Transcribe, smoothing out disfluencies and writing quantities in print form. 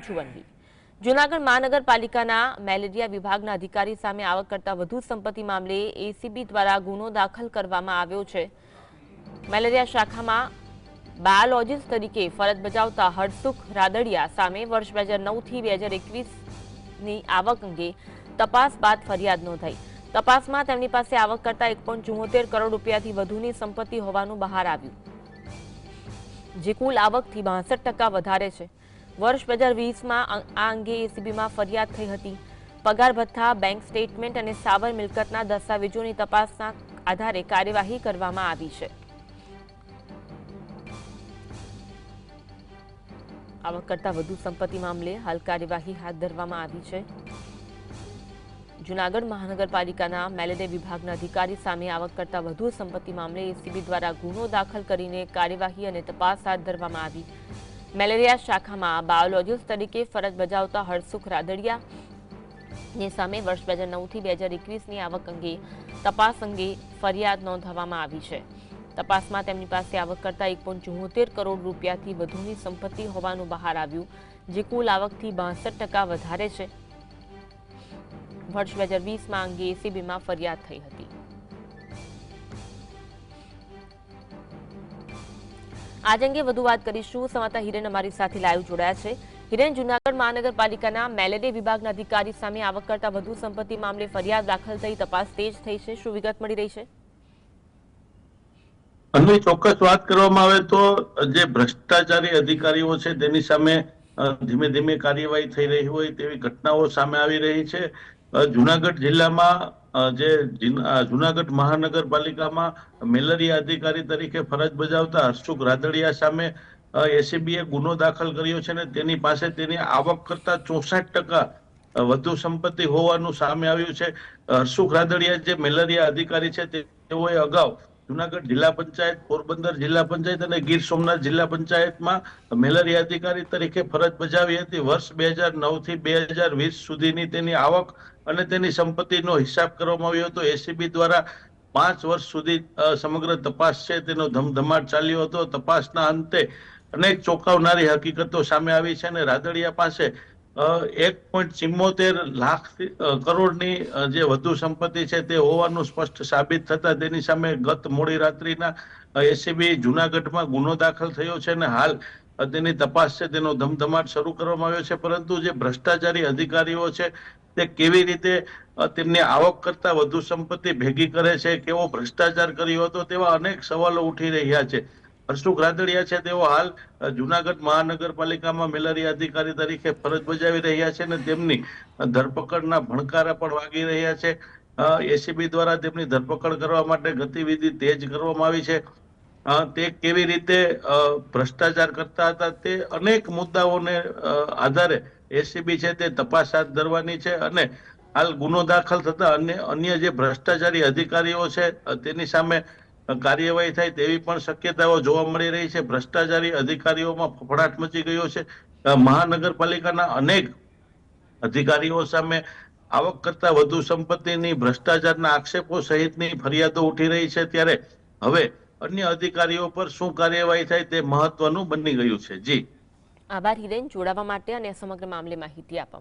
સચિવનની જૂનાગઢ મહાનગરપાલિકાના મેલેરિયા વિભાગના અધિકારી સામે આવક કરતા વધુ સંપત્તિ મામલે એસીબી દ્વારા ગુનો દાખલ કરવામાં આવ્યો છે। મેલેરિયા શાખામાં બાયોલોજીસ્ટ તરીકે ફરજ બજાવતા હરસુખ રાદડિયા સામે વર્ષ 2009 થી 2021ની આવક અંગે તપાસ બાદ ફરિયાદ નોંધાઈ। તપાસમાં તેમની પાસે આવક કરતા 1.74 કરોડ રૂપિયાથી વધુની સંપત્તિ હોવાનું બહાર આવ્યું, જે કુલ આવકથી 62% વધારે છે। વર્ષ 2020માં આ અંગે એસીબીમાં ફરિયાદ થઈ હતી। પગાર ભથ્થા, બેંક સ્ટેટમેન્ટ અને સાવર મિલકતના દસ્તાવેજોની તપાસના આધારે કાર્યવાહી કરવામાં આવી છે। આવક કરતા વધુ સંપત્તિ મામલે હાલ કાર્યવાહી હાથ ધરવામાં આવી છે। જૂનાગઢ મહાનગરપાલિકાના મેલેરિયા વિભાગના અધિકારી સામે આવક કરતા વધુ સંપત્તિ મામલે એસીબી દ્વારા ગુનો દાખલ કરીને કાર્યવાહી અને તપાસ હાથ ધરવામાં આવી। મેલેરિયા શાખામાં બાયોલોજીસ્ટ તરીકે ફરજ બજાવતા હરસુખ રાદડિયાની સામે વર્ષ 2009 થી 2021ની આવક અંગે તપાસ અંગે ફરિયાદ નોંધવામાં આવી છે। તપાસમાં તેમની પાસે આવક કરતા 1.74 કરોડ રૂપિયાથી વધુની સંપત્તિ હોવાનું બહાર આવ્યું, જે કુલ આવકથી 62% વધારે છે। વર્ષ 2020માં અંગે એસીબીમાં ફરિયાદ થઈ હતી। આજ અંગે વધુ વાત કરીશું। સંવાદદાતા હિરેન અમારી સાથે લાઈવ જોડાયા છે। હિરેન, જૂનાગઢ મહાનગરપાલિકાના મેલેરિયા વિભાગના અધિકારી સામે આવક કરતા વધુ સંપત્તિ મામલે ફરિયાદ દાખલ થઈ તપાસ તેજ થઈ છે, શું વિગત મળી રહી છે? અન્ય ચોક્કસ વાત કરવામાં આવે તો જે ભ્રષ્ટાચારી અધિકારીઓ છે તેની સામે ધીમે ધીમે કાર્યવાહી થઈ રહી હોય તેવી ઘટનાઓ સામે આવી રહી છે। જૂનાગઢ જિલ્લામાં જૂનાગઢ મહાનગરપાલિકામાં મેલેરિયા અધિકારી તરીકે ફરજ બજાવતા હરસુખ રાદડિયા સામે એસીબીએ ગુનો દાખલ કર્યો છે અને તેની પાસે તેની આવક કરતા 64% વધુ સંપત્તિ હોવાનું સામે આવ્યું છે। હરસુખ રાદડિયા જે મેલેરિયા અધિકારી છે તેઓએ અગાઉ જૂનાગઢ જિલ્લા પંચાયત, પોરબંદર જિલ્લા પંચાયત અને ગીર સોમનાથ જિલ્લા પંચાયતમાં મેલેરિયા અધિકારી તરીકે ફરજ બજાવી હતી। વર્ષ 2009 થી 2020 સુધીની તેની આવક અને તેની સંપત્તિનો હિસાબ કરવામાં આવ્યો હતો। એસીબી દ્વારા 5 વર્ષ સુધી સમગ્ર તપાસ છે તેનો ધમધમાટ ચાલ્યો હતો। તપાસના અંતે અનેક ચોંકાવનારી હકીકતો સામે આવી છે અને રાદડિયા પાસે 1.74 લાખ કરોડની જે વધુ સંપત્તિ છે તે હોવાનું સ્પષ્ટ સાબિત થતા તેની સામે ગત મોડી રાત્રિના એસીબી જૂનાગઢમાં ગુનો દાખલ થયો છે અને હાલ તેની તપાસ છે તેનો ધમધમાટ શરૂ કરવામાં આવ્યો છે। પરંતુ જે ભ્રષ્ટાચારી અધિકારીઓ છે તે કેવી રીતે તેમની આવક કરતા વધુ સંપત્તિ ભેગી કરે છે, કેવો ભ્રષ્ટાચાર કર્યો હતો, તેવા અનેક સવાલો ઉઠી રહ્યા છે। હરસુખ રાદડિયા છે તેઓ હાલ જૂનાગઢ મહાનગરપાલિકામાં મેલેરિયા અધિકારી તરીકે ફરજ બજાવી રહ્યા છે અને તેમની ધરપકડના ભણકારા પણ વાગી રહ્યા છે। એસીબી દ્વારા તેમની ધરપકડ કરવા માટે ગતિવિધિ તેજ કરવામાં આવી છે। તે કેવી રીતે ભ્રષ્ટાચાર કરતા હતા તે અનેક મુદ્દાઓને આધારે એસીબી છે તે તપાસ હાથ ધરવાની છે અને હાલ ગુનો દાખલ થતા અન્ય જે ભ્રષ્ટાચારી અધિકારીઓ છે તેની સામે કાર્યવાહી થાય તેવી પણ શક્યતાઓ જોવા મળી રહી છે। ભ્રષ્ટાચારી અધિકારીઓમાં ફફડાટ મચી ગયો છે। મહાનગરપાલિકાના અનેક અધિકારીઓ સામે આવક કરતા વધુ સંપત્તિની ભ્રષ્ટાચારના આક્ષેપો સહિતની ફરિયાદો ઉઠી રહી છે, ત્યારે હવે અન્ય અધિકારીઓ પર શું કાર્યવાહી થાય તે મહત્વનું બની ગયું છે। જી આભાર હિરેન, જોડાવા માટે અને સમગ્ર મામલે માહિતી આપવા